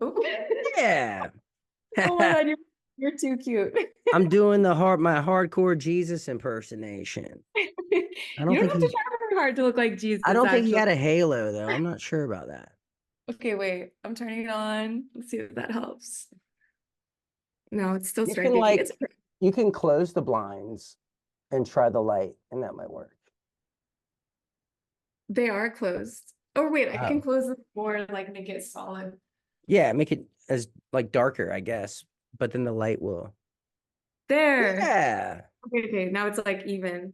Oh, Yeah. oh my God, you're too cute. I'm doing my hardcore Jesus impersonation. I You don't don't think have to he try very hard to look like I Jesus, don't think he actually. had a halo though. I'm not sure about that. Okay, wait. I'm turning it on. Let's see if that helps. No, it's still You can striking. like you can close the blinds and try the light, and that might work. They are closed. Oh, wait, I can Oh. close them more, like make it solid. Yeah, make it as like darker, I guess. But then the light will. There. Yeah. Okay, now it's like even.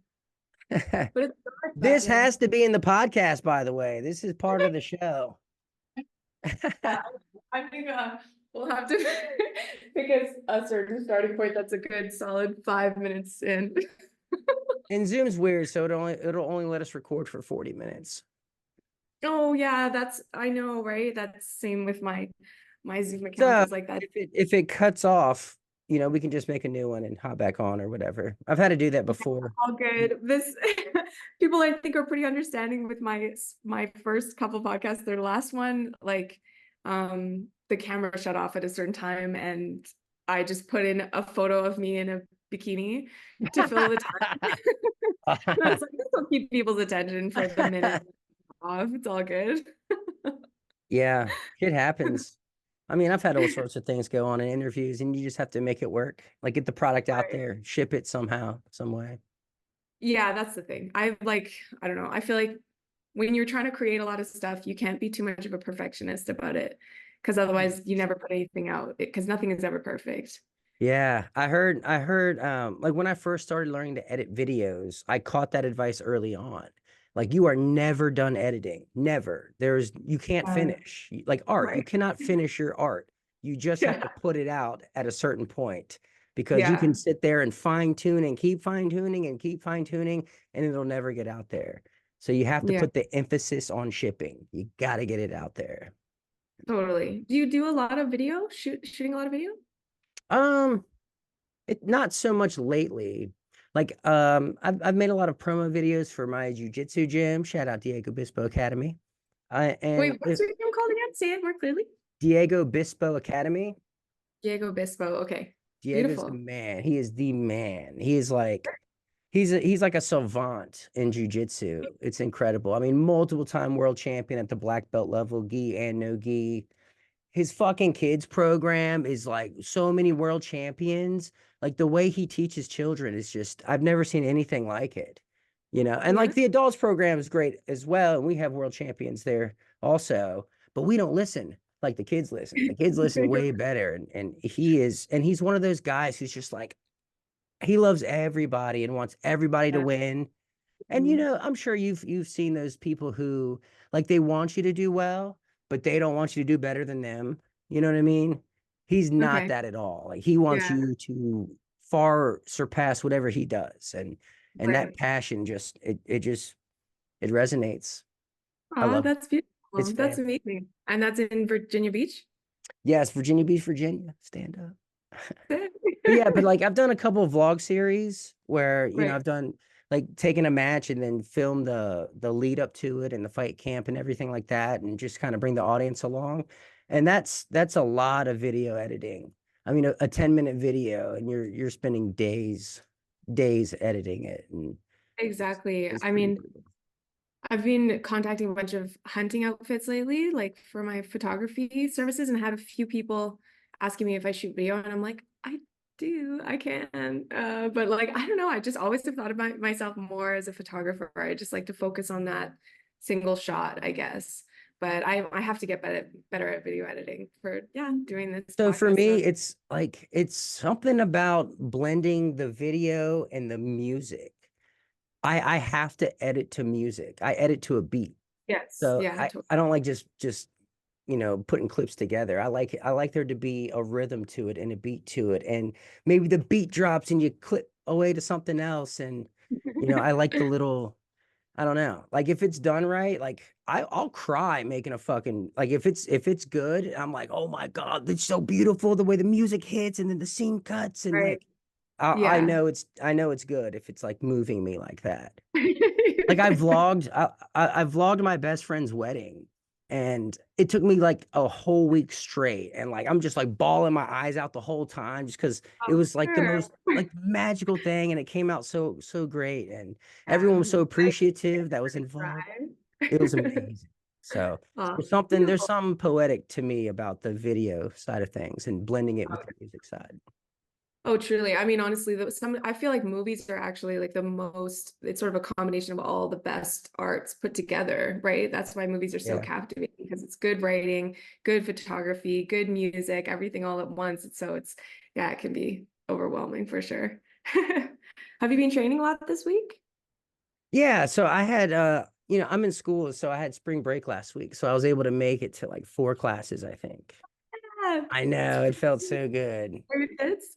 But it's dark that This way. has to be in the podcast, by the way. This is part of the show. Yeah, I think we'll have to pick a certain starting point that's a good solid 5 minutes in. And Zoom's weird, so it'll only let us record for 40 minutes. Oh yeah, I know, right? That's same with my Zoom account So is like that. if it cuts off, we can just make a new one and hop back on or whatever. I've had to do that before. All good. This people I think are pretty understanding with my first couple podcasts. Their last one, like the camera shut off at a certain time and I just put in a photo of me in a bikini to fill the time. And I was like, this will keep people's attention for the minute off. It's all good. Yeah, it happens. I mean, I've had all sorts of things go on in interviews, and you just have to make it work. Like get the product out Right. there, ship it somehow, some way. Yeah, that's the thing. I don't know. I feel like when you're trying to create a lot of stuff, you can't be too much of a perfectionist about it because otherwise you never put anything out because nothing is ever perfect. Yeah, I heard like when I first started learning to edit videos, I caught that advice early on. Like you are never done editing. Never. You can't finish. Like art, you Right. cannot finish your art. You just have Yeah. to put it out at a certain point because you can Yeah. sit there and fine tune and keep fine tuning and keep fine tuning and it'll never get out there. So you have to Yeah. put the emphasis on shipping. You got to get it out there. Totally. Do you do a lot of video? Shooting a lot of video? Um not so much lately. Like, I've made a lot of promo videos for my jujitsu gym. Shout out Diego Bispo Academy. Wait, And what's your name called again? Say it more clearly. Diego Bispo Academy. Diego Bispo. Okay. Diego's the Beautiful. man. He is the man. He's like a savant in jujitsu. It's incredible. I mean, multiple time world champion at the black belt level, gi and no gi. His fucking kids program is like so many world champions. Like the way he teaches children is just, I've never seen anything like it, And Yeah. like the adults program is great as well. And we have world champions there also, but we don't listen like the kids listen. The kids listen way better. And he's one of those guys who's just like, he loves everybody and wants everybody to Yeah. win. And Mhm. I'm sure you've seen those people who like they want you to do well, but they don't want you to do better than them. You know what I mean? He's not Okay. that at all. Like he wants Yeah. you to far surpass whatever he does. And that Right. passion it resonates. I Oh, love it. that's beautiful. It's That's family. amazing. And that's in Virginia Beach? Yes, Virginia Beach, Virginia. Stand up. But yeah, but like I've done a couple of vlog series where, Right. I've done like taking a match and then film the lead up to it and the fight camp and everything like that and just kind of bring the audience along. And that's a lot of video editing. I mean, a 10-minute video and you're spending days editing it and Exactly. it's I pretty mean, brutal. I've been contacting a bunch of hunting outfits lately, like for my photography services, and had a few people asking me if I shoot video, and I'm like, I do, I can. But like, I don't know, I just always have thought about myself more as a photographer. I just like to focus on that single shot, I guess. But I have to get better at video editing for yeah, doing this So for podcast me, stuff. it's something about blending the video and the music. I have to edit to music. I edit to a beat. Yes, So yeah, I don't like just putting clips together. I like there to be a rhythm to it and a beat to it. And maybe the beat drops and you clip away to something else. And I like the little I don't know. Like if it's done right, like I'll cry making a fucking like if it's good, I'm like, oh my God, it's so beautiful the way the music hits and then the scene cuts and right. like I Yeah. know it's good if it's like moving me like that. Like I vlogged my best friend's wedding, And it took me like a whole week straight. And like I'm just like bawling my eyes out the whole time just because it Oh, was like the sure. most like magical thing. And it came out so great. And everyone Yeah. was so I appreciative that was involved. It was cry. amazing. So Oh, there's beautiful. something poetic to me about the video side of things and blending it with the music side. Oh, truly. I mean, honestly, I feel like movies are actually like the most, it's sort of a combination of all the best arts put together, right? That's why movies are so Yeah. captivating because it's good writing, good photography, good music, everything all at once. Yeah, it can be overwhelming for sure. Have you been training a lot this week? Yeah, so I had I'm in school, so I had spring break last week. So I was able to make it to like 4 classes, I think. Yeah. I know, it felt so good. It's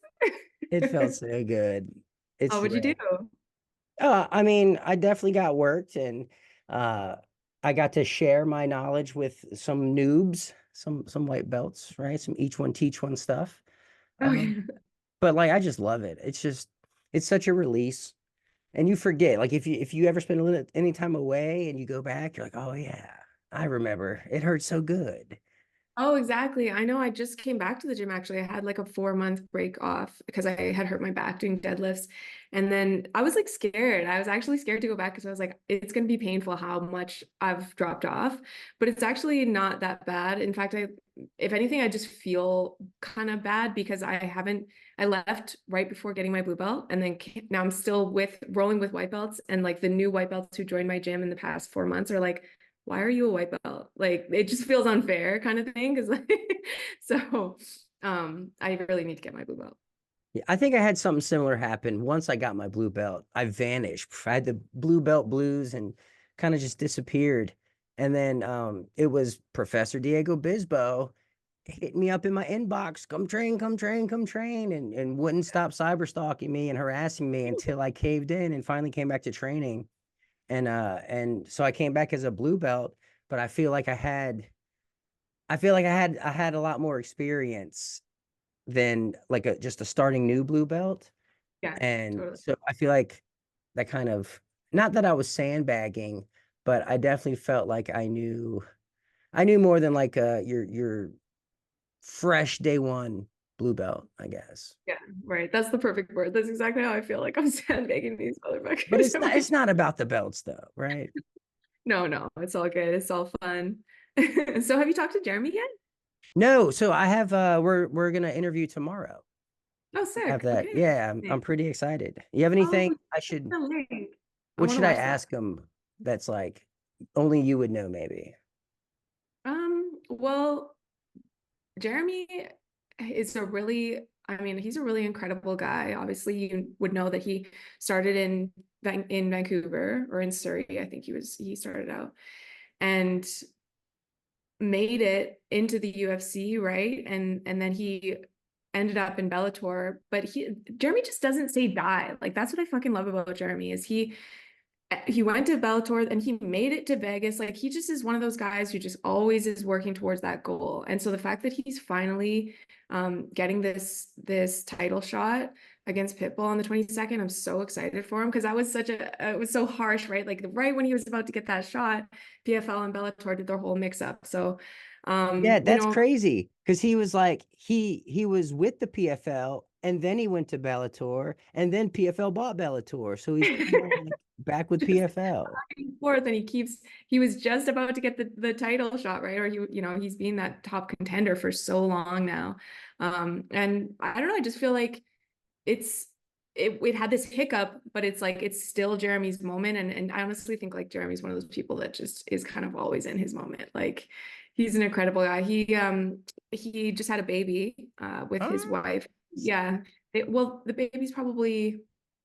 It felt so good. Oh, It's what'd you do? rad. I mean, I definitely got worked and uh I got to share my knowledge with some noobs, some white belts, right? Some each one teach one stuff. Oh, Um, yeah. but like I just love it. It's such a release. And you forget, like if you ever spend a little any time away and you go back, you're like, oh yeah, I remember. It hurt so good. Oh, exactly. I know I just came back to the gym actually. I had like a 4 month break off because I had hurt my back doing deadlifts. And then I was like scared. I was actually scared to go back because I was like, it's going to be painful how much I've dropped off. But it's actually not that bad. In fact, if anything, I just feel kind of bad because I left right before getting my blue belt. And then now I'm still rolling with white belts. And like the new white belts who joined my gym in the past 4 months are like, why are you a white belt? Like it just feels unfair kind of thing. Cause like so I really need to get my blue belt. Yeah, I think I had something similar happen once I got my blue belt. I vanished. I had the blue belt blues and kind of just disappeared. And then it was Professor Diego Bispo hit me up in my inbox, come train, come train, come train, and wouldn't stop cyber stalking me and harassing me until I caved in and finally came back to training. And so I came back as a blue belt, but I had a lot more experience than like just a starting new blue belt. Yeah, And totally. so I feel like that kind of, not that I was sandbagging, but I definitely felt like I knew more than like your fresh day one blue belt, I guess. Yeah, right. That's the perfect word. That's exactly how I feel like I'm sandbagging these But motherfuckers. it's not about the belts though, right? No, no, it's all good. It's all fun. So have you talked to Jeremy yet? No, so I have we're gonna interview tomorrow. Oh, Have sick. that. Okay. Yeah, I'm pretty excited. You have anything Oh, I should the link. I what want to should I watch that. ask him that's like only you would know maybe? Well, Jeremy is I mean, he's a really incredible guy. Obviously, you would know that he started in Vancouver or in Surrey. I think he started out and made it into the UFC, right? And then he ended up in Bellator, but Jeremy just doesn't say die. Like that's what I fucking love about Jeremy is he went to Bellator and he made it to Vegas. Like he just is one of those guys who just always is working towards that goal. And so the fact that he's finally getting this title shot against Pitbull on the 22nd, I'm so excited for him because it was so harsh, right? Like right when he was about to get that shot, PFL and Bellator did their whole mix up. So Yeah, you that's know, crazy because he was like he was with the PFL and then he went to Bellator and then PFL bought Bellator, so he's kind of like back with just PFL. forth and he was just about to get the title shot, right? Or he's been that top contender for so long now. And I don't know, I just feel like it's it had this hiccup, but it's like it's still Jeremy's moment. And I honestly think like Jeremy's one of those people that just is kind of always in his moment. Like he's an incredible guy. He just had a baby with his Oh, wife. Yeah. Well, the baby's probably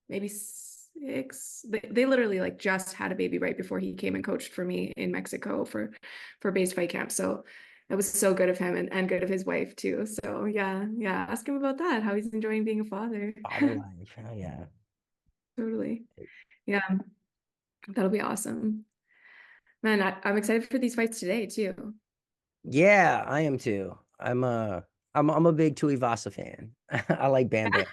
maybe 6. They literally like just had a baby right before he came and coached for me in Mexico for base fight camp. So that was so good of him and good of his wife too. So yeah, ask him about that, how he's enjoying being a father. father life. Oh yeah. Totally. Yeah, that'll be awesome. Man, I'm excited for these fights today too. Yeah, I am too. I'm a big Tuivasa fan. I like Bam Bam.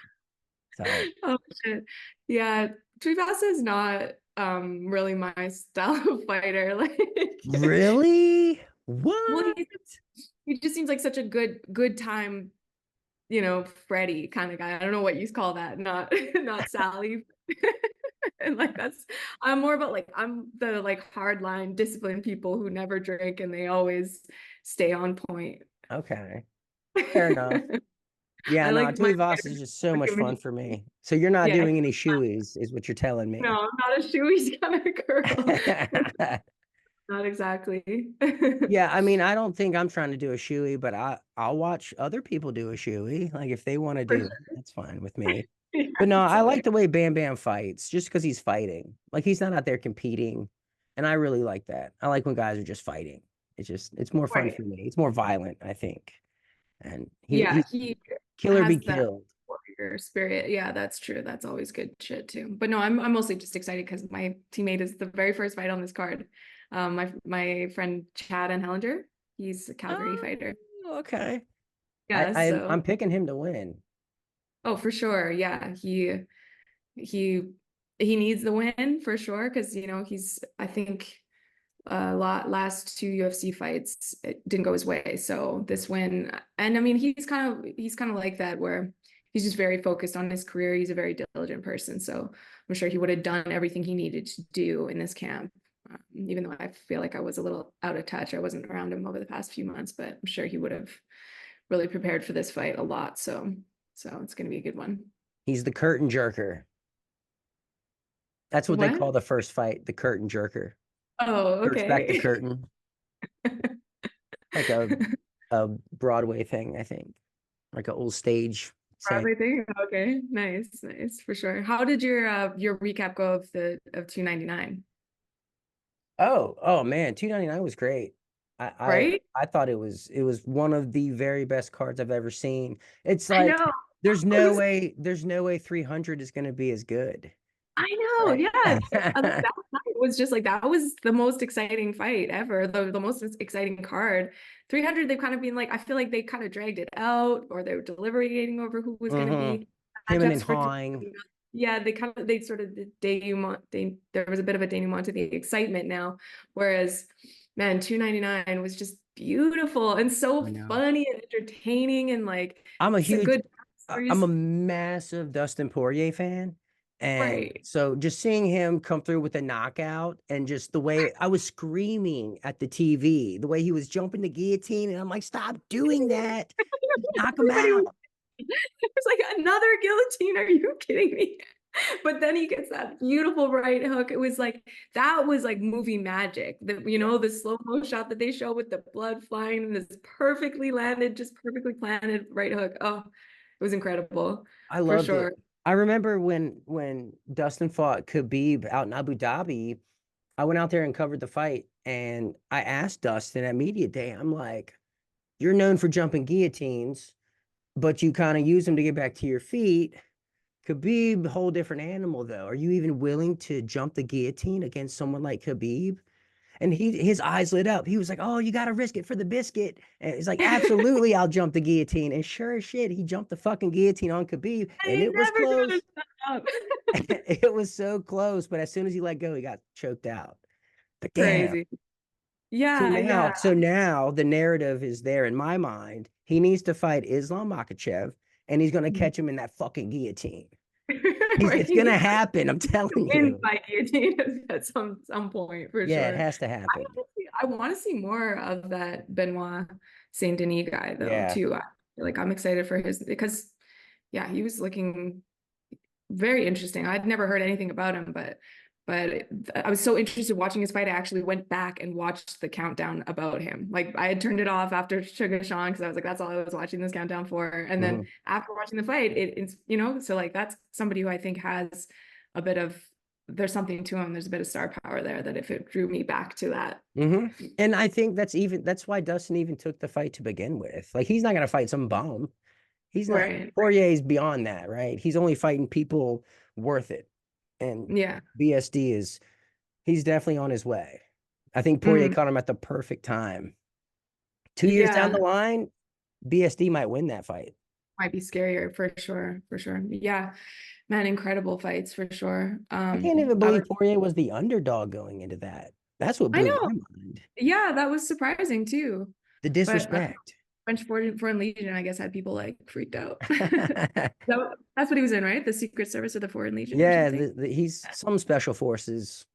So Oh shit. Yeah, Tuivasa is not really my style of fighter. Like really? Well, What? he just seems like such a good time, Freddie kind of guy. I don't know what you call that. Not not Sally. And like I'm more about like I'm the like hardline disciplined people who never drink and they always stay on point. Okay, fair enough. Yeah, I no, like my Tuivasa Voss is just so much give fun me for me. So you're not yeah. doing any shoeies, is what you're telling No, me. I'm not a shoeies kind of girl. Not exactly. Yeah, I mean, I don't think I'm trying to do a shoey, but I'll watch other people do a shoey. Like if they want to For do, sure. that's fine with me. Yeah, But no, it's I like hilarious. the way Bam Bam fights just because he's fighting. Like he's not out there competing. And I really like that. I like when guys are just fighting. It's more fun Right. for me. It's more violent, I think. And Yeah, he's he kill or be has that killed. warrior spirit. Yeah, that's true. That's always good shit too. But no, I'm mostly just excited because my teammate is the very first fight on this card. My friend Chad and Hellinger, he's a Calgary Oh, fighter. okay. Yeah, I'm so picking him to win. oh for sure. Yeah, he he needs the win for sure because he's I think a lot last two UFC fights it didn't go his way. So this win, and I mean he's kind of like that where he's just very focused on his career. He's a very diligent person. So I'm sure he would have done everything he needed to do in this camp. Even though I feel like I was a little out of touch. I wasn't around him over the past few months, but I'm sure he would have really prepared for this fight a lot. So it's gonna be a good one. He's the curtain jerker. That's what they What? call the first fight, the curtain jerker. Oh, Jerks back the okay. curtain. Like a Broadway thing, I think. Like an old stage saying. Broadway thing? Okay, nice, nice for sure. How did your recap go of 299? Oh man, 299 was great. I I Right? I thought it was one of the very best cards I've ever seen. It's I like know. there's no way 300 is gonna be as good. I know. Right. Yeah. That fight was just like that was the most exciting fight ever. The most exciting card. 300, they've kind of been like, I feel like they kind of dragged it out or they were deliberating over who was going to Mm-hmm. be Him and matchups for hawing. 300. Yeah, they sort of there was a bit of a denouement to the excitement now. Whereas, man, 299 was just beautiful and so I know. funny and entertaining and like I'm a huge, good I'm a stories. massive Dustin Poirier fan. And Right. so just seeing him come through with a knockout and just the way I was screaming at the TV, the way he was jumping the guillotine, and I'm like, stop doing that. Knock him Everybody was out. it was like another guillotine. Are you kidding me? But then he gets that beautiful right hook. It was like that was like movie magic. The slow-mo shot that they show with the blood flying and this perfectly landed, just perfectly planted right hook. Oh, it was incredible I for loved it. sure. I remember when Dustin fought Khabib out in Abu Dhabi, I went out there and covered the fight, and I asked Dustin at media day, I'm like, you're known for jumping guillotines, but you kind of use them to get back to your feet. Khabib, whole different animal though. Are you even willing to jump the guillotine against someone like Khabib? And his eyes lit up. He was like, "Oh, you got to risk it for the biscuit." And he's like, And "Absolutely, I'll jump the guillotine." And sure as shit, he jumped the fucking guillotine on Khabib, and he's it was never gonna close. shut up. It was so close, but as soon as he let go, he got choked out. But damn. Crazy. So Yeah, now, yeah. so now the narrative is there in my mind. He needs to fight Islam Makhachev, and he's gonna catch him in that fucking guillotine. Right. It's gonna happen. I'm telling Wins you. by guillotine at some point for Yeah, it sure. has to happen. I want to see more of that Benoit Saint-Denis guy though Yeah. too. Like I'm excited for his because yeah, he was looking very interesting. I'd never heard anything about him, but I was so interested watching his fight. I actually went back and watched the countdown about him. Like I had turned it off after Suga Sean because I was like, that's all I was watching this countdown for. And then Mhm. after watching the fight, it's so like that's somebody who I think has a bit of there's something to him. There's a bit of star power there that if it drew me back to that. And I think that's why Dustin even took the fight to begin with. Like he's not gonna fight some bum. He's not. Right. Poirier's beyond that, right? He's only fighting people worth it. And Yeah. BSD he's definitely on his way. I think Poirier Mm. caught him at the perfect time. 2 years down the Yeah. line, BSD might win that fight. Might be scarier for sure. For sure. Yeah. Man, incredible fights for sure. I can't even I believe would Poirier was the underdog going into that. That's what I blew my know. mind. Yeah, that was surprising too. The But disrespect. French Foreign Legion, I guess, had people like freaked out. That's what he was in, right? The Secret Service of the Foreign Legion or Yeah, something. he's some special forces.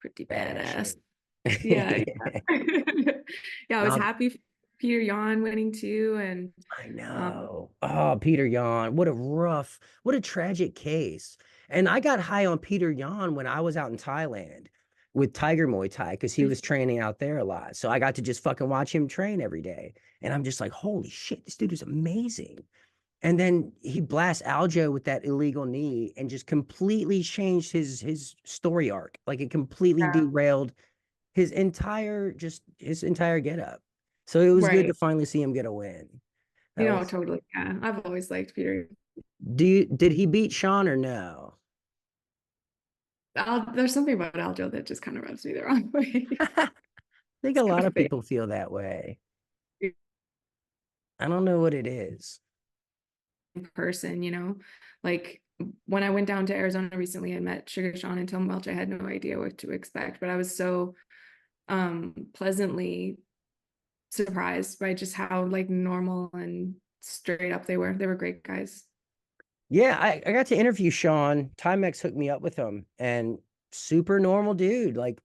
Pretty badass. Bashing. Yeah. Yeah, I was Now, happy for Petr Yan winning too. And I um, know. Oh, Petr Yan. What a tragic case. And I got high on Petr Yan when I was out in Thailand with Tiger Muay Thai because he was training out there a lot. So I got to just fucking watch him train every day. And I'm just like, holy shit, this dude is amazing. And then he blasts Aljo with that illegal knee and just completely changed his story arc. Like it completely yeah, derailed his entire getup. So it was good to right. finally see him get a win. That was Totally. Yeah. I've always liked Peter. did he beat Sean or no? There's something about Aljo that just kind of rubs me the wrong way. I think It's a kind lot of of fake. people feel that way. I don't know what it is. Person, like when I went down to Arizona recently, I met Suga Sean and Tom Welch. I had no idea what to expect, but I was so pleasantly surprised by just how like normal and straight up they were. They were great guys. Yeah, I got to interview Sean. Timex hooked me up with him and super normal dude, like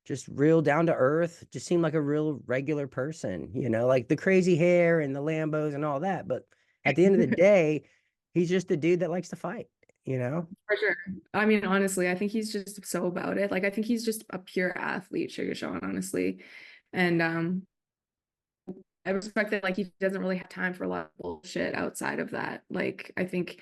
just real down to earth, just seemed like a real regular person, like the crazy hair and the Lambos and all that. But at the end of the day, he's just a dude that likes to fight, you know? For sure. I mean, honestly, I think he's just so about it. Like I think he's just a pure athlete, Sugar Sean, honestly. And I respect that like he doesn't really have time for a lot of bullshit outside of that. Like I think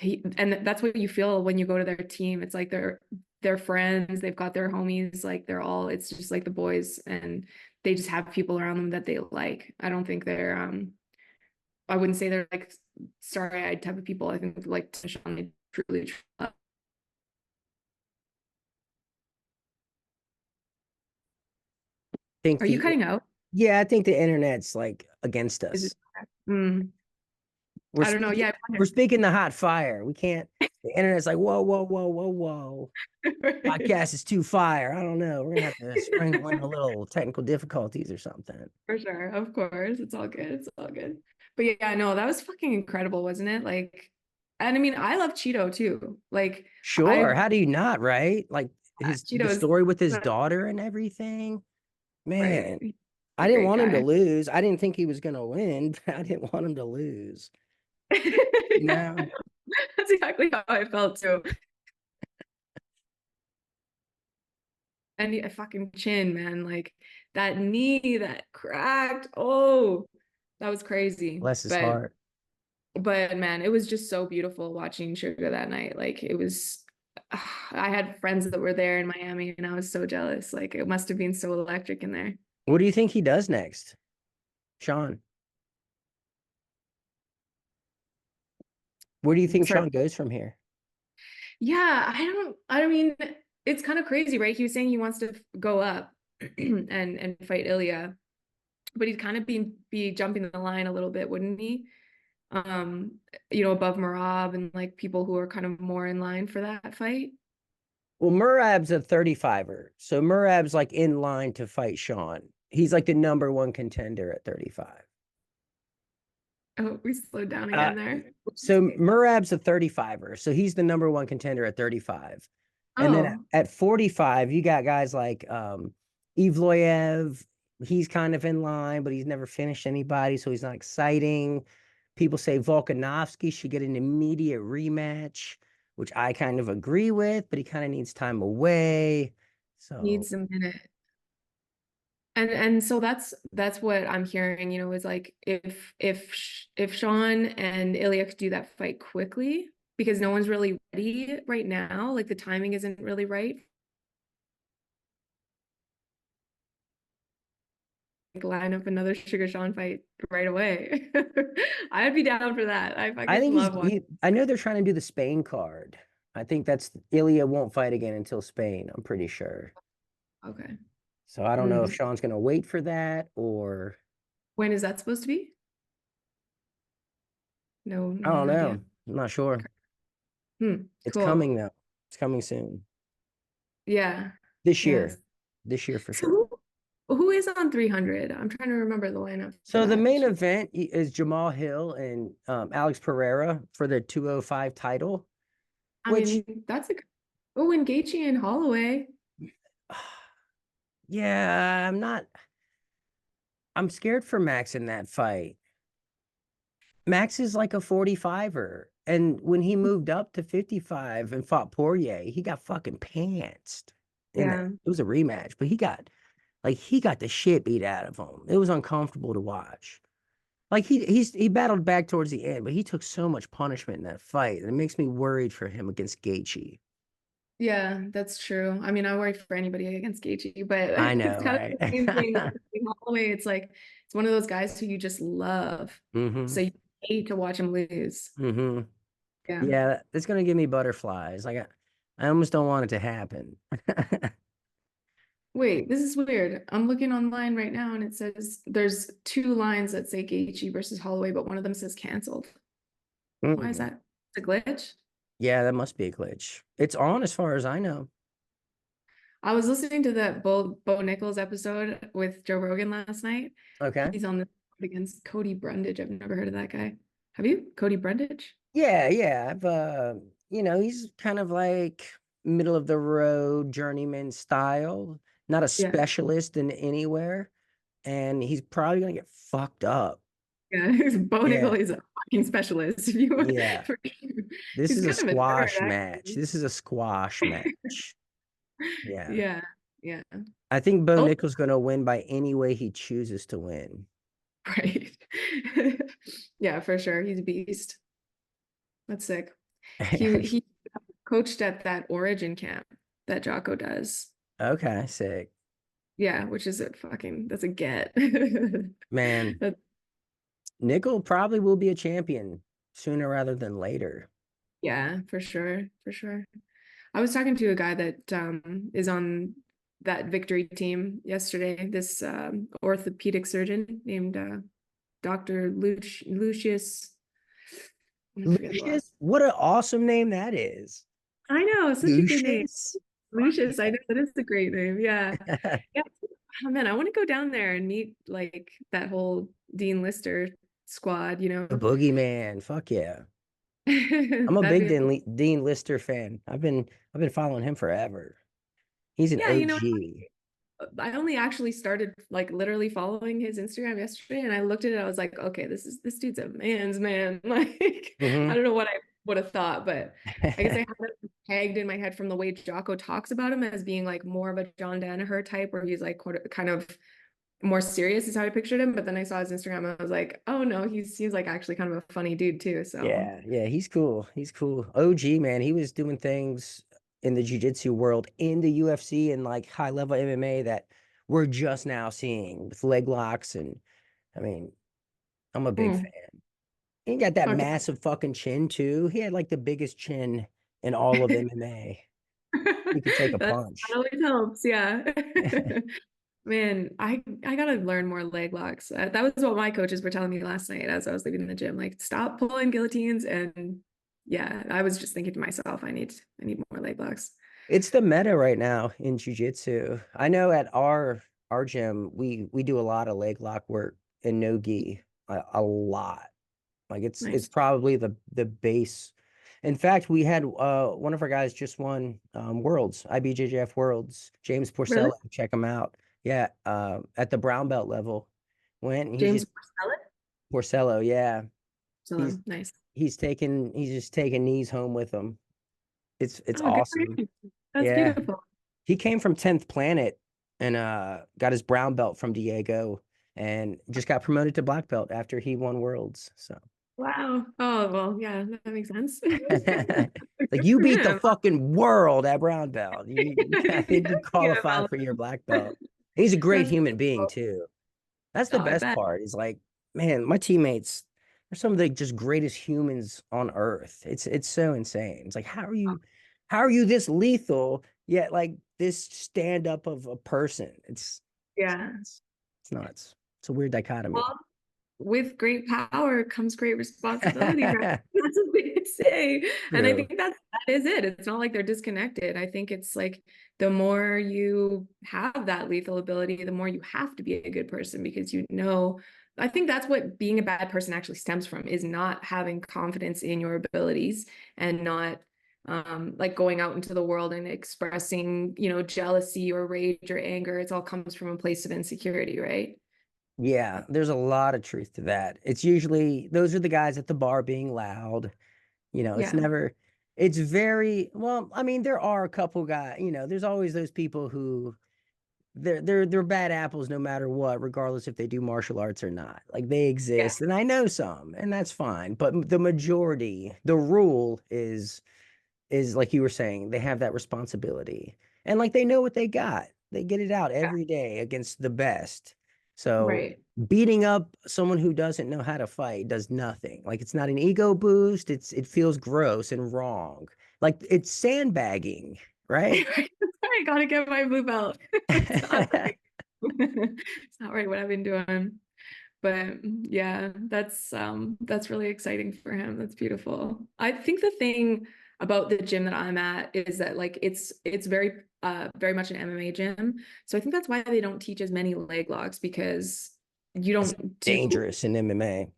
and that's what you feel when you go to their team. It's like they're friends, they've got their homies, like it's just like the boys, and they just have people around them that they like. I don't think they're I wouldn't say they're like starry-eyed type of people. I think like Sean, they truly love. Think Are you the cutting out? Yeah, I think the internet's like against Is it us. mm, We're I don't know. speaking Yeah, we're speaking the hot fire. We can't The internet's like, whoa, whoa, whoa, whoa, whoa. I wonder. Podcast is too fire. I don't know. We're gonna have to sprinkle in a little technical difficulties or something. For sure, of course. It's all good. It's all good. But yeah, no, that was fucking incredible, wasn't it? Like, and I mean, I love Cheeto too. Like, Sure. I How do you not, right? Like Cheeto the is story with his uh, daughter and everything. right. Man, He's a I didn't great want him to guy. lose. I didn't think he was gonna win, but I didn't want him to lose. You Yeah, know? that's exactly how I felt too. And a fucking chin, man. Like that knee that cracked. Oh, that was crazy. Bless his But heart. man, it was just so beautiful watching Sugar that night. Like it was I had friends that were there in Miami and I was so jealous. Like it must have been so electric in there. What do you think he does next, Sean? Where do you think Sorry. Sean goes from here? Yeah, I mean, it's kind of crazy, right? He was saying he wants to go up and fight Ilya, but he'd kind of be jumping the line a little bit, wouldn't he? Um, above Marab and like people who are kind of more in line for that fight. Well, Murab's a 35er. So Murab's like in line to fight Sean. He's like the number one contender at 35. Oh, we slowed down Uh, again there. so Murab's a 35er. So he's the number one contender at 35. And then Oh, at 45, you got guys like Evloyev. He's kind of in line, but he's never finished anybody, so he's not exciting. People say Volkanovski should get an immediate rematch, which I kind of agree with, but he kind of needs time away. So needs a minute. And so that's what I'm hearing, is like if Sean and Ilya could do that fight quickly, because no one's really ready right now, like the timing isn't really right. Like line up another Sugar Sean fight right away. I'd be down for that. I I fucking think love watching. I know they're trying to do the Spain card. I think that's Ilya won't fight again until Spain, I'm pretty sure. Okay. So I don't know if Mm. Sean's going to wait for that or When is that supposed to be? No, I don't no know. idea. I'm not sure. It's Cool. coming though. It's coming soon. Yeah. This Yes. year. This year for So sure. Who is on 300? I'm trying to remember the lineup for So the that. main event is Jamal Hill and Alex Pereira for the 205 title, I which mean, that's a oh, and Gaethje and Holloway. yeah, I'm scared for Max in that fight. Max is like a 45er. And when he moved up to 55 and fought Poirier, he got fucking pantsed in that. Yeah. It was a rematch, but he got the shit beat out of him. It was uncomfortable to watch. Like he battled back towards the end, but he took so much punishment in that fight. And it makes me worried for him against Gaethje. Yeah, that's true. I mean, I worry for anybody against Gaethje, but I it's know, kind of right? the same thing with Holloway. It's like it's one of those guys who you just love, Mm-hmm. so you hate to watch him lose. Mm-hmm. Yeah. Yeah, it's gonna give me butterflies. Like I almost don't want it to happen. Wait, this is weird. I'm looking online right now, and it says there's two lines that say Gaethje versus Holloway, but one of them says canceled. Why is Mm. that? It's a glitch. Yeah, that must be a glitch. It's on as far as I know. I was listening to that Bo Nichols episode with Joe Rogan last night. Okay. He's on the against Cody Brundage. I've never heard of that guy. Have you? Cody Brundage? Yeah, yeah. He's kind of like middle of the road journeyman style, not a Yeah. specialist in anywhere, and he's probably gonna get fucked up. Yeah. Bo Yeah, Nichols is a fucking specialist. If you yeah. This he's is a kind of a nerd, squash match. actually. This is a squash match. Yeah. Yeah. Yeah. I think Bo Oh, Nickal's gonna win by any way he chooses to win. right. Yeah, for sure. He's a beast. That's sick. He coached at that Origin camp that Jocko does. Okay, sick. Yeah, which is that's a get. Man, That- Nickal probably will be a champion sooner rather than later. yeah, for sure. For sure. I was talking to a guy that is on that victory team yesterday, this orthopedic surgeon named Dr. Lucius. I forget the last. Lucius, what an awesome name that is. I know, such a good name. Lucius? Fuck Lucius, I know that is a great name. Yeah. yeah. Yeah. Oh, man, I want to go down there and meet like that whole Dean Lister squad, you The know. boogeyman. Fuck yeah. I'm a That'd big be Dean Lister fan. I've been following him forever. He's an yeah, you know, OG. I only actually started like literally following his Instagram yesterday and I looked at it, I was like, okay, this dude's a man's man. Like, I Hmm. don't know what I would have thought, but I guess I had it tagged in my head from the way Jocko talks about him as being like more of a John Danaher type, where he's like kind of more serious is how I pictured him. But then I saw his Instagram and I was like, oh no, he seems like actually kind of a funny dude too. So Yeah, yeah, he's cool. He's cool. OG, man. He was doing things in the jiu-jitsu world, in the UFC and like high level MMA that we're just now seeing with leg locks. And I mean, I'm a big mm, fan. He got that okay. massive fucking chin too. He had like the biggest chin in all of MMA. He could take a That punch. always helps, yeah. Man, I gotta learn more leg locks. That was what my coaches were telling me last night as I was leaving the gym. Like, stop pulling guillotines. And yeah, I was just thinking to myself, I need more leg locks. It's the meta right now in jiu-jitsu. I know at our gym, we do a lot of leg lock work and no gi, a lot. Like it's Nice. probably the base. In fact, we had one of our guys just won Worlds, IBJJF Worlds, James Really? Porcello. Check him out. Yeah, at the brown belt level. Went and he James just Porcello? Porcello, yeah. He's Porcello. Nice. he's just taking knees home with him. It's Oh, good for awesome. him. That's Yeah. beautiful. He came from 10th Planet and got his brown belt from Diego and just got promoted to black belt after he won Worlds. So Wow. Oh, well, yeah, that makes sense. like Good you for beat the him. fucking world at brown belt. I think you Yeah, qualify well, for your black belt. He's a great that's human being beautiful. too. That's the Oh, I best bet. part. Is like, man, my teammates are some of the just greatest humans on earth. It's so insane. It's like, how are you this lethal yet like this stand up of a person? It's Yeah. nuts. It's nuts. It's a weird dichotomy. Well, with great power comes great responsibility, right? That's what they say. And I True. think that is it. It's not like they're disconnected. I think it's like the more you have that lethal ability, the more you have to be a good person, because I think that's what being a bad person actually stems from, is not having confidence in your abilities and not like going out into the world and expressing, jealousy or rage or anger. It all comes from a place of insecurity, right? Yeah, there's a lot of truth to that. It's usually those are the guys at the bar being loud. It's Yeah. never, it's very, well, I mean, there are a couple guys, there's always those people who they're bad apples no matter what, regardless if they do martial arts or not. Like they Yeah. exist, and I know some, and that's fine. But the majority, the rule is like you were saying, they have that responsibility. And like they know what they got. They get it out Yeah. every day against the best. So Right. beating up someone who doesn't know how to fight does nothing. Like it's not an ego boost. It feels gross and wrong. Like it's sandbagging, right? I gotta get my blue belt. It's not right. It's not right what I've been doing. But yeah, that's really exciting for him. That's beautiful. I think the thing about the gym that I'm at is that like it's very much an MMA gym. So I think that's why they don't teach as many leg locks, because you That's don't do dangerous in MMA.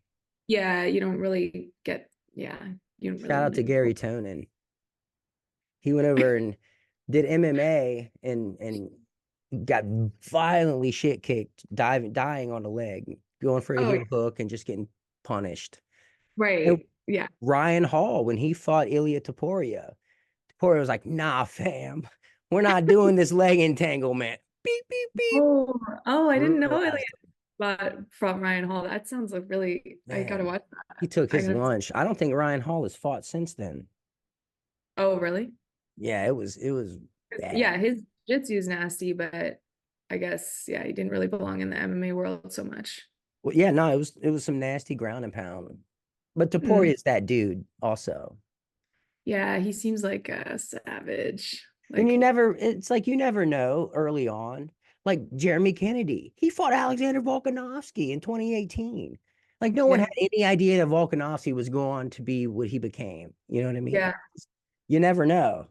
yeah, you don't really get yeah, you don't Shout really out to know. Gary Tonon. He went over and did MMA and got violently shit kicked, dying on the leg, going for a Oh, heel hook and just getting punished. And right. Yeah. Ryan Hall, when he fought Ilya Taporia, Taporia was like, "Nah, fam, we're not doing this leg entanglement." Beep beep beep. Oh, I didn't know it Brutalized him. from Ryan Hall. That sounds like really, I gotta Man, watch he that. took I his gotta, lunch. I don't think Ryan Hall has fought since then. oh, really? Yeah, it was bad. Yeah, his jiu-jitsu is nasty, but I guess, yeah, he didn't really belong in the MMA world so much. Well, yeah, no, it was some nasty ground and pound. But Mm. Taporia is that dude also. Yeah, he seems like a savage. And Like, it's like you never know early on. Like Jeremy Kennedy, he fought Alexander Volkanovski in 2018. Like no one yeah, had any idea that Volkanovski was going to be what he became. You know what I mean? yeah, Like you never know.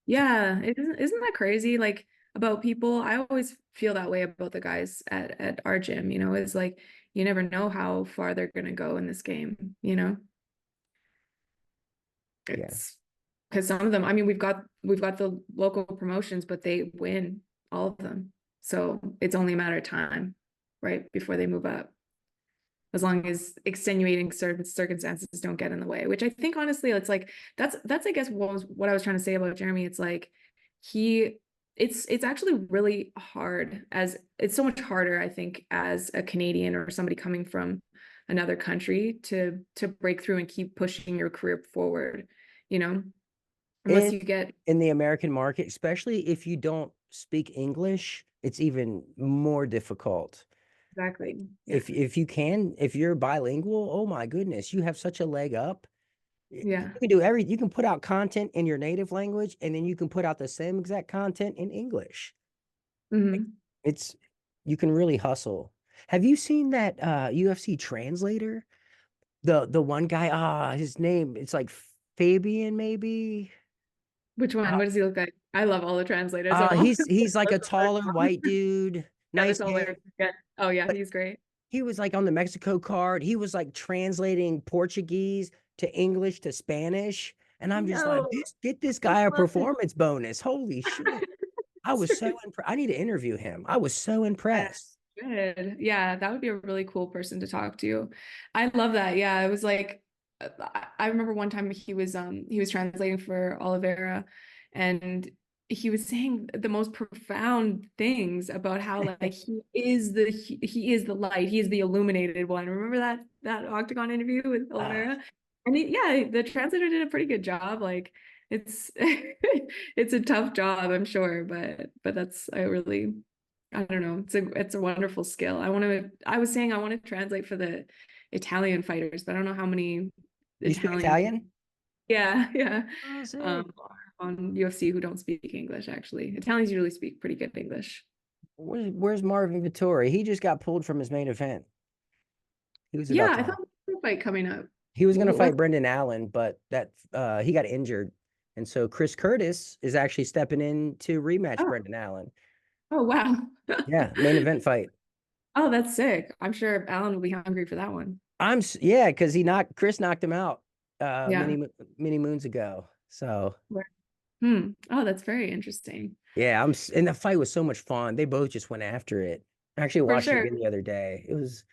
yeah. Isn't that crazy? Like about people, I always feel that way about the guys at our gym, is like you never know how far they're gonna go in this game. Yeah. It's because some of them, I mean, we've got the local promotions, but they win all of them. So it's only a matter of time, right, before they move up. As long as extenuating circumstances don't get in the way, which I think honestly, it's like that's I guess what I was trying to say about Jeremy. It's like he it's actually really hard, as it's so much harder, I think, as a Canadian or somebody coming from another country to break through and keep pushing your career forward, you know, unless In you get in the American market, especially if you don't speak English, it's even more difficult. exactly. Yeah. If you're bilingual, oh my goodness, you have such a leg up. You Yeah. can you can put out content in your native language and then you can put out the same exact content in English. Hmm. It's you can really hustle. Have you seen that UFC translator? The one guy, his name, it's like Fabian maybe. Which one? Uh, What does he look like? I love all the translators. I'm always he's like what's a the first taller one? white dude, Yeah, nice that's all hair. I forget. Oh yeah, he's great. He was like on the Mexico card. He was like translating Portuguese to English to Spanish. And I'm just like, No, get this that's guy a fun. performance bonus. Holy shit. I was so impressed. I need to interview him. I was so impressed. Yes, good. Yeah, that would be a really cool person to talk to. I love that. Yeah, it was like I remember one time he was translating for Oliveira, and he was saying the most profound things about how like he is the light, he is the illuminated one. Remember that Octagon interview with Ah, Oliveira? And yeah, the translator did a pretty good job. Like it's it's a tough job, I'm sure, but that's I don't know. It's a wonderful skill. I was saying I want to translate for the Italian fighters, but I don't know how many you speak Italian people. Italian? Yeah, yeah. Oh, sick. Um, on UFC who don't speak English, actually. Italians usually speak pretty good English. Where's Marvin Vittori? He just got pulled from his main event. He was Yeah, about I to thought there was a fight coming up. he was gonna What? fight Brendan Allen, but that he got injured. And so Chris Curtis is actually stepping in to rematch Oh, Brendan Allen. oh wow. Yeah, main event fight. Oh, that's sick. I'm sure Alan will be hungry for that one. Yeah, because Chris knocked him out Yeah. many moons ago. So Right. Hmm. Oh, that's very interesting. yeah, and the fight was so much fun. They both just went after it. I actually For watched it sure. again the other day. It was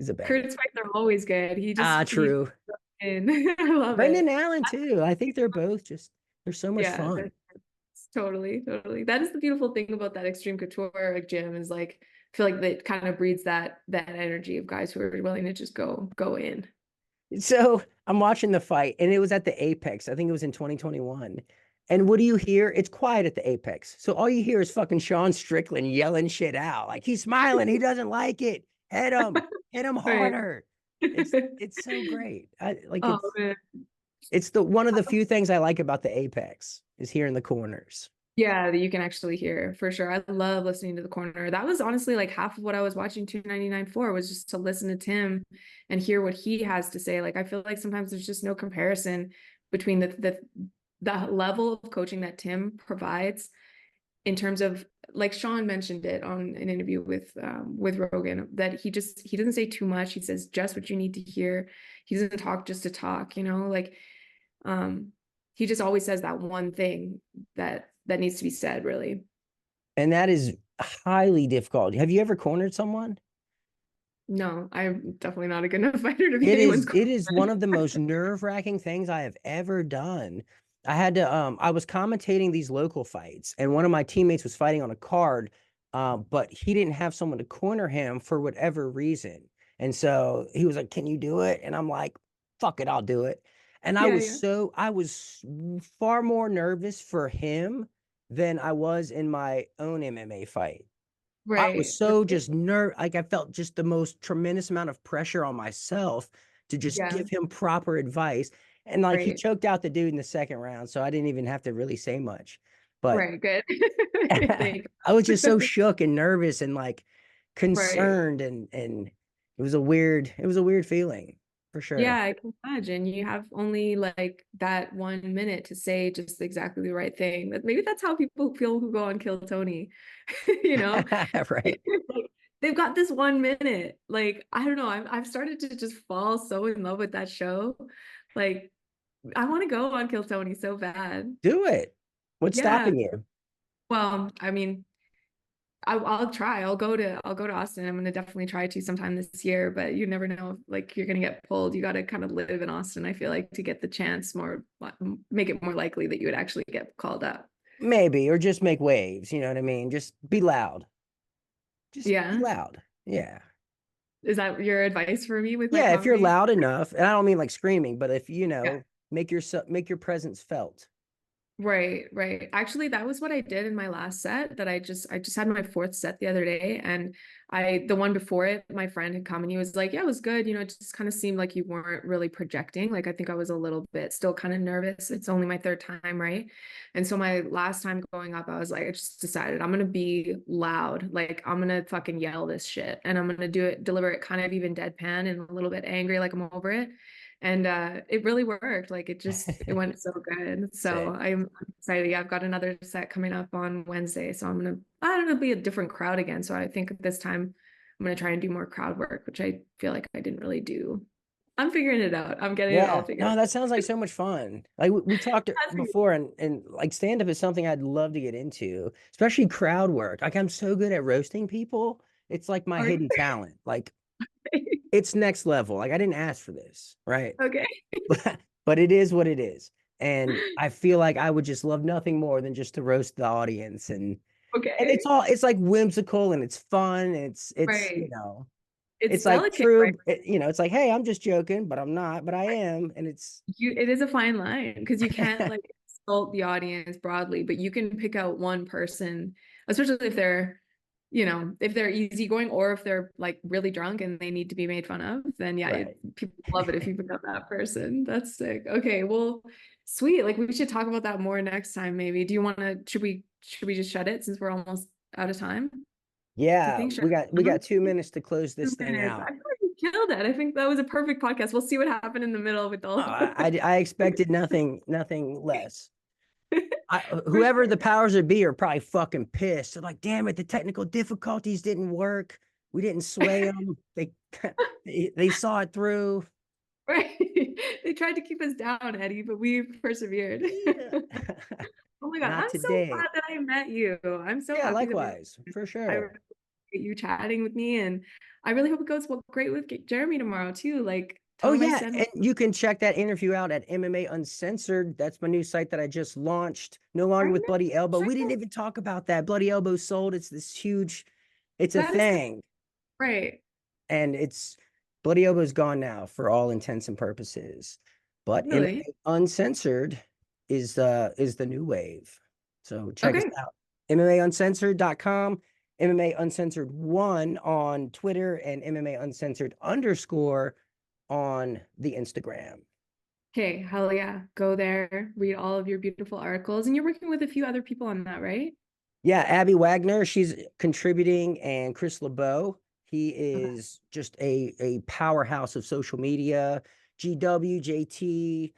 a banger. Kurt's fights are always good. He True. in. I love Brendan it. Allen too. I think they're so much Yeah, fun. totally, totally. That is the beautiful thing about that extreme couture like gym is like I feel like that kind of breeds that energy of guys who are willing to just go in. So I'm watching the fight, and it was at the Apex. I think it was in 2021. And what do you hear? It's quiet at the Apex. So all you hear is fucking Sean Strickland yelling shit out. Like he's smiling. He doesn't like it. Hit him Right. harder. It's so great. I like Oh man. it's the one of the few things I like about the Apex is hearing the corners. Yeah, that you can actually hear for sure. I love listening to the corner. That was honestly like half of what I was watching 299 for was just to listen to Tim and hear what he has to say. Like I feel like sometimes there's just no comparison between the level of coaching that Tim provides in terms of like Sean mentioned it on an interview with Rogan that he doesn't say too much. He says just what you need to hear. He doesn't talk just to talk, you know, like um he just always says that one thing that needs to be said, really. And that is highly difficult. Have you ever cornered someone? No, I'm definitely not a good enough fighter to be anyone's It is one corner. of the most nerve-wracking things I have ever done. I was commentating these local fights, and one of my teammates was fighting on a card, but he didn't have someone to corner him for whatever reason. And so he was like, "Can you do it?" And I'm like, "Fuck it, I'll do it." And Yeah, yeah. I was far more nervous for him than I was in my own MMA fight. I was Right. so just like I felt just the most tremendous amount of pressure on myself to just Yeah, give him proper advice. And like he right. choked out the dude in the second round, so I didn't even have to really say much. But Right, good. I Thank was just so you. shook and nervous and like Right. concerned and it was a weird feeling for sure. Yeah, I can imagine you have only like that 1 minute to say just exactly the right thing. That maybe that's how people feel who go on Kill Tony. You know, Right. like, they've got this 1 minute. Like, I don't know. I've started to just fall so in love with that show. Like, I want to go on Kill Tony so bad. Do it. What's Yeah. stopping you? Well, I mean, I'll try. I'll go to Austin. I'm gonna definitely try to sometime this year, but you never know. Like you're gonna get pulled. You got to kind of live in Austin, I feel like, to get the chance more, make it more likely that you would actually get called up. Maybe, or just make waves, you know what I mean? Just be loud. Just be Yeah. loud. Yeah. Is that your advice for me with my Yeah, if you're comedy? loud enough, and I don't mean like screaming, but if Yeah. make your presence felt. Right, right. Actually, that was what I did in my last set that I just had my fourth set the other day and the one before it, my friend had come and he was like, "Yeah, it was good. You know, it just kind of seemed like you weren't really projecting. Like I think I was a little bit still kind of nervous. It's only my third time, right?" And so my last time going up, I was like, I just decided I'm gonna be loud. Like I'm gonna fucking yell this shit and I'm gonna deliver it kind of even deadpan and a little bit angry, like I'm over it. And it really worked. Like it went so good. So Sick. I'm excited. Yeah, I've got another set coming up on Wednesday. So I don't know, be a different crowd again. So I think this time I'm gonna try and do more crowd work, which I feel like I didn't really do. I'm figuring it out. I'm getting it all Yeah. figured No, out. that sounds like so much fun. Like we talked That's before, and like stand up is something I'd love to get into, especially crowd work. Like I'm so good at roasting people. It's like my hidden talent. Like it's next level. Like I didn't ask for this, right? okay. But it is what it is. And I feel like I would just love nothing more than just to roast the audience and Okay. it's like whimsical and it's fun and Right. It's it's like delicate, right? true, it's like, hey, I'm just joking, but I'm not, but I am. And it's It is a fine line because you can't like insult the audience broadly, but you can pick out one person, especially if they're, you know, if they're easygoing or if they're like really drunk and they need to be made fun of, then yeah, right. people love it if you pick out that person. That's sick. Okay, well, sweet. Like we should talk about that more next time, maybe. Do you want to, should we just shut it since we're almost out of time? Do you Yeah, think? Sure. we got 2 minutes to close this thing Minutes. out. killed it. I think that was a perfect podcast. We'll see what happened in the middle with all I expected nothing less. for Whoever the sure. powers that be are probably fucking pissed. They're like, damn it, the technical difficulties didn't work. We didn't sway them. They saw it through. Right. They tried to keep us down, Eddie, but we persevered. Yeah. Oh my God. Not I'm so today. glad that I met you. I'm so Yeah, happy that likewise, for I sure. really appreciate you chatting with me. And I really hope it goes great with Jeremy tomorrow too. Like, Oh tell him I yeah, said, and you can check that interview out at MMA Uncensored. That's my new site that I just launched. No I longer with know, Bloody Elbow. check We didn't that. even talk about that. Bloody Elbow sold. It's this huge, it's a That is thing, right. and it's Bloody Elbow's gone now for all intents and purposes. But Really? MMA Uncensored is the new wave. So check us Okay. out. MMAuncensored.com, MMA Uncensored 1 on Twitter, and MMA Uncensored _ on the Instagram. Okay. Hell yeah. Go there, read all of your beautiful articles. And you're working with a few other people on that, right? Yeah, Abby Wagner, she's contributing, and Chris LeBeau, he Okay. is just a powerhouse of social media. GW, JT,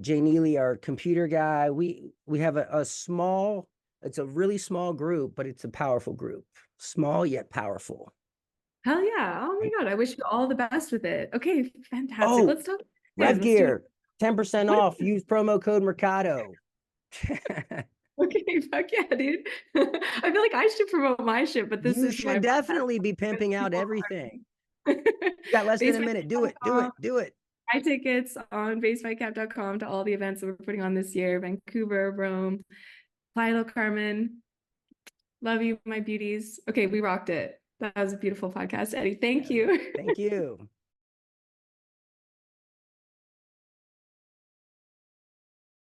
Jay Neely, our computer guy. We have a small, it's a really small group, but it's a powerful group. Small yet powerful. Hell yeah. Oh my God. I wish you all the best with it. Okay. Fantastic. Oh, Let's talk soon. Rev Let's do it. Gear, 10% What? off. Use promo code Mercado. Okay, fuck yeah, dude. I feel like I should promote my shit, but this You is my should podcast. definitely be pimping out People everything. are You got less than a minute. Do it. Do basefightcap.com. it. Do it. Buy tickets on basefightcap.com to all the events that we're putting on this year. Vancouver, Rome, Playa del Carmen. Love you, my beauties. Okay, we rocked it. That was a beautiful podcast, Eddie. Thank Yeah. you. Thank you.